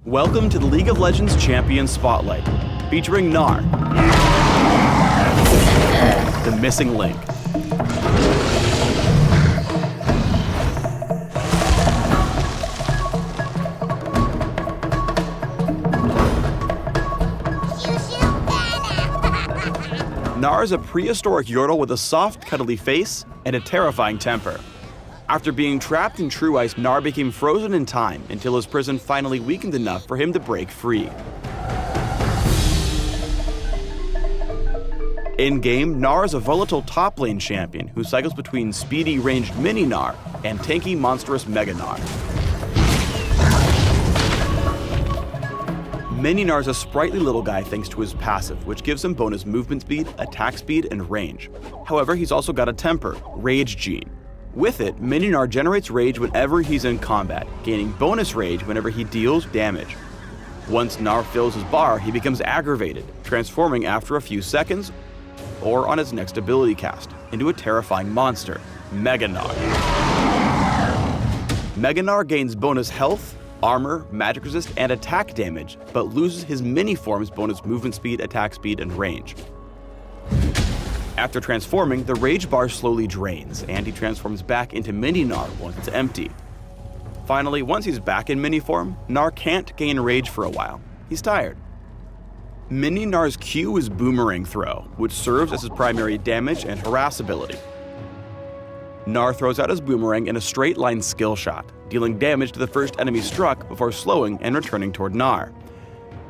Welcome to the League of Legends Champion Spotlight, featuring Gnar, the missing link. Gnar is a prehistoric Yordle with a soft, cuddly face and a terrifying temper. After being trapped in true ice, Gnar became frozen in time until his prison finally weakened enough for him to break free. In-game, Gnar is a volatile top lane champion who cycles between speedy ranged mini Gnar and tanky monstrous mega Gnar. Mini Gnar is a sprightly little guy thanks to his passive, which gives him bonus movement speed, attack speed, and range. However, he's also got a temper, Rage Gene. With it, Mini Gnar generates rage whenever he's in combat, gaining bonus rage whenever he deals damage. Once Gnar fills his bar, he becomes aggravated, transforming after a few seconds, or on his next ability cast, into a terrifying monster, Mega Gnar. Mega Gnar gains bonus health, armor, magic resist, and attack damage, but loses his mini form's bonus movement speed, attack speed, and range. After transforming, the rage bar slowly drains, and he transforms back into Mini Gnar once it's empty. Finally, once he's back in mini form, Gnar can't gain rage for a while. He's tired. Mini Gnar's Q is Boomerang Throw, which serves as his primary damage and harass ability. Gnar throws out his boomerang in a straight line skill shot, dealing damage to the first enemy struck before slowing and returning toward Gnar.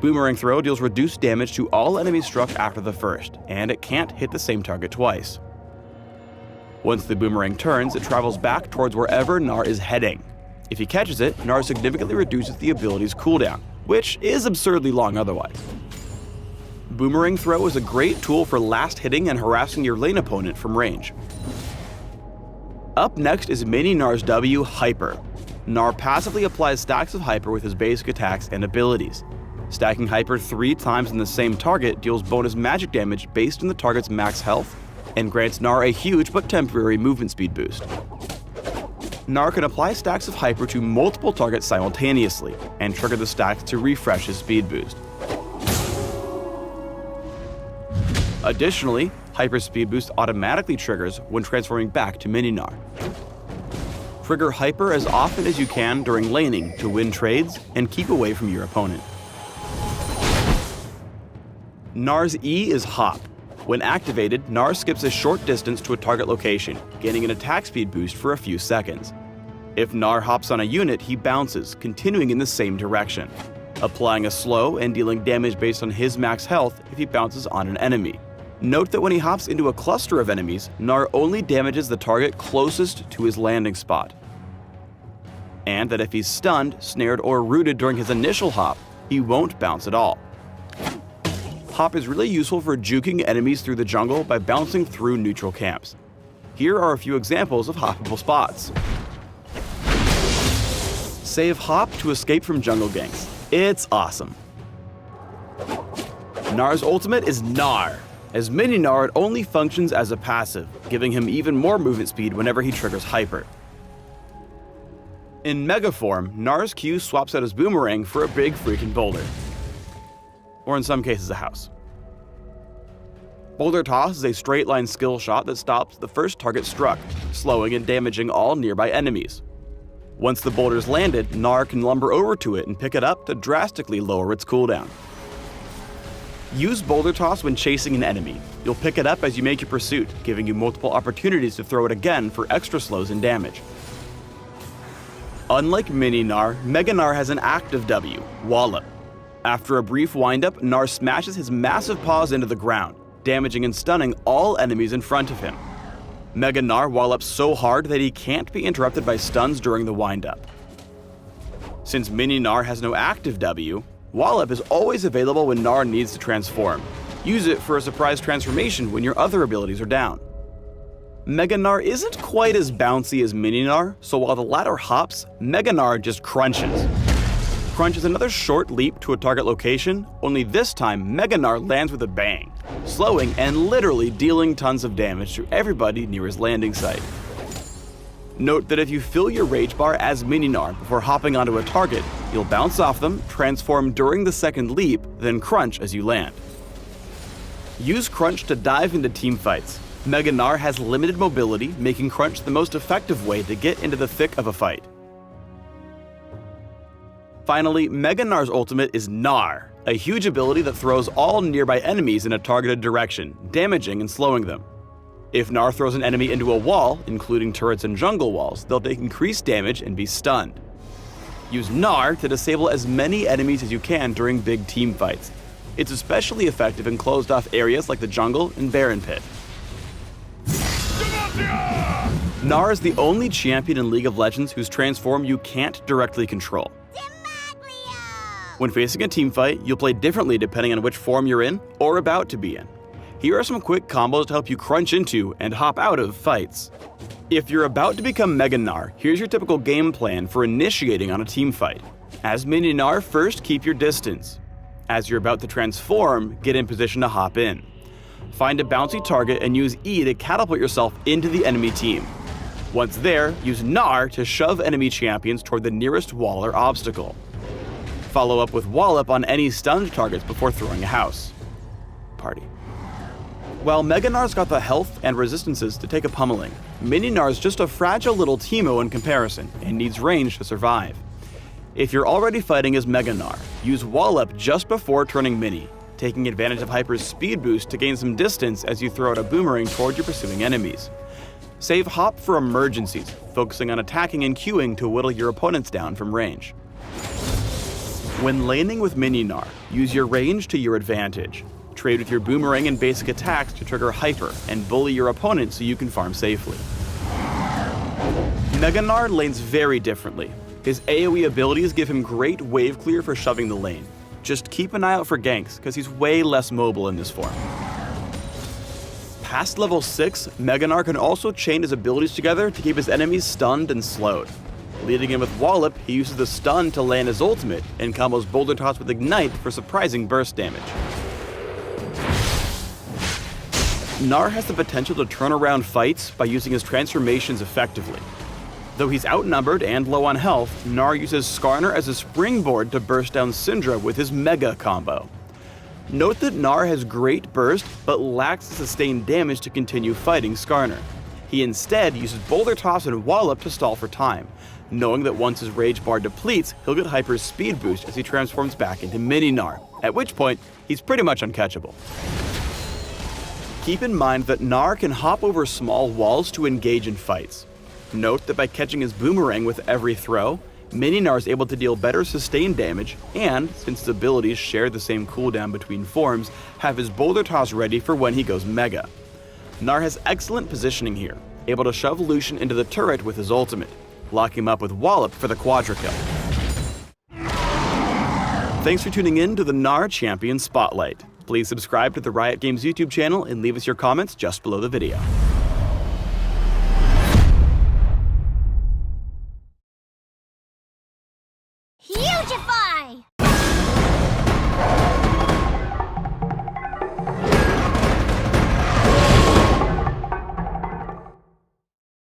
Boomerang Throw deals reduced damage to all enemies struck after the first, and it can't hit the same target twice. Once the boomerang turns, it travels back towards wherever Gnar is heading. If he catches it, Gnar significantly reduces the ability's cooldown, which is absurdly long otherwise. Boomerang Throw is a great tool for last hitting and harassing your lane opponent from range. Up next is Mini Gnar's W, Hyper. Gnar passively applies stacks of Hyper with his basic attacks and abilities. Stacking Hyper 3 times on the same target deals bonus magic damage based on the target's max health, and grants Gnar a huge but temporary movement speed boost. Gnar can apply stacks of Hyper to multiple targets simultaneously, and trigger the stacks to refresh his speed boost. Additionally, Hyper Speed Boost automatically triggers when transforming back to Mini Gnar. Trigger Hyper as often as you can during laning to win trades and keep away from your opponent. Gnar's E is Hop. When activated, Gnar skips a short distance to a target location, gaining an attack speed boost for a few seconds. If Gnar hops on a unit, he bounces, continuing in the same direction, applying a slow and dealing damage based on his max health if he bounces on an enemy. Note that when he hops into a cluster of enemies, Gnar only damages the target closest to his landing spot. And that if he's stunned, snared, or rooted during his initial hop, he won't bounce at all. Hop is really useful for juking enemies through the jungle by bouncing through neutral camps. Here are a few examples of hoppable spots. Save Hop to escape from jungle ganks. It's awesome. Gnar's ultimate is Gnar. As Mini Gnar, it only functions as a passive, giving him even more movement speed whenever he triggers Hyper. In Mega form, Gnar's Q swaps out his boomerang for a big freaking boulder. Or in some cases, a house. Boulder Toss is a straight line skill shot that stops the first target struck, slowing and damaging all nearby enemies. Once the boulder's landed, Gnar can lumber over to it and pick it up to drastically lower its cooldown. Use Boulder Toss when chasing an enemy. You'll pick it up as you make your pursuit, giving you multiple opportunities to throw it again for extra slows and damage. Unlike Mini Gnar, Mega Gnar has an active W, Wallop. After a brief windup, Gnar smashes his massive paws into the ground, damaging and stunning all enemies in front of him. Mega Gnar wallops so hard that he can't be interrupted by stuns during the windup. Since Mini Gnar has no active W, Wallop is always available when Gnar needs to transform. Use it for a surprise transformation when your other abilities are down. Mega Gnar isn't quite as bouncy as Mini Gnar, so while the latter hops, Mega Gnar just crunches. Crunch is another short leap to a target location, only this time Mega Gnar lands with a bang, slowing and literally dealing tons of damage to everybody near his landing site. Note that if you fill your rage bar as Mini Gnar before hopping onto a target, you'll bounce off them, transform during the second leap, then crunch as you land. Use crunch to dive into teamfights. Mega Gnar has limited mobility, making crunch the most effective way to get into the thick of a fight. Finally, Mega Gnar's ultimate is Gnar, a huge ability that throws all nearby enemies in a targeted direction, damaging and slowing them. If Gnar throws an enemy into a wall, including turrets and jungle walls, they'll take increased damage and be stunned. Use Gnar to disable as many enemies as you can during big team fights. It's especially effective in closed-off areas like the jungle and Baron Pit. Gnar is the only champion in League of Legends whose transform you can't directly control. When facing a teamfight, you'll play differently depending on which form you're in or about to be in. Here are some quick combos to help you crunch into and hop out of fights. If you're about to become Mega Gnar, here's your typical game plan for initiating on a teamfight. As Mini Gnar, first keep your distance. As you're about to transform, get in position to hop in. Find a bouncy target and use E to catapult yourself into the enemy team. Once there, use Gnar to shove enemy champions toward the nearest wall or obstacle. Follow up with Wallop on any stunned targets before throwing a house. Party. While Mega Gnar's got the health and resistances to take a pummeling, Mini Gnar's just a fragile little Teemo in comparison and needs range to survive. If you're already fighting as Mega Gnar, use Wallop just before turning Mini, taking advantage of Hyper's speed boost to gain some distance as you throw out a boomerang toward your pursuing enemies. Save Hop for emergencies, focusing on attacking and queuing to whittle your opponents down from range. When laning with Mini Gnar, use your range to your advantage. Trade with your boomerang and basic attacks to trigger Hyper and bully your opponent so you can farm safely. Mega Gnar lanes very differently. His AoE abilities give him great wave clear for shoving the lane. Just keep an eye out for ganks, because he's way less mobile in this form. Past level 6, Mega Gnar can also chain his abilities together to keep his enemies stunned and slowed. Leading in with Wallop, he uses the stun to land his ultimate, and combos Boulder Toss with Ignite for surprising burst damage. Gnar has the potential to turn around fights by using his transformations effectively. Though he's outnumbered and low on health, Gnar uses Skarner as a springboard to burst down Syndra with his Mega combo. Note that Gnar has great burst, but lacks the sustained damage to continue fighting Skarner. He instead uses Boulder Toss and Wallop to stall for time, knowing that once his Rage Bar depletes, he'll get Hyper's speed boost as he transforms back into Mini Gnar, at which point, he's pretty much uncatchable. Keep in mind that Gnar can hop over small walls to engage in fights. Note that by catching his boomerang with every throw, Mini Gnar is able to deal better sustained damage, and, since his abilities share the same cooldown between forms, have his Boulder Toss ready for when he goes Mega. Gnar has excellent positioning here, able to shove Lucian into the turret with his ultimate, lock him up with Wallop for the quadra kill. Thanks for tuning in to the Gnar Champion Spotlight. Please subscribe to the Riot Games YouTube channel and leave us your comments just below the video. Hugify!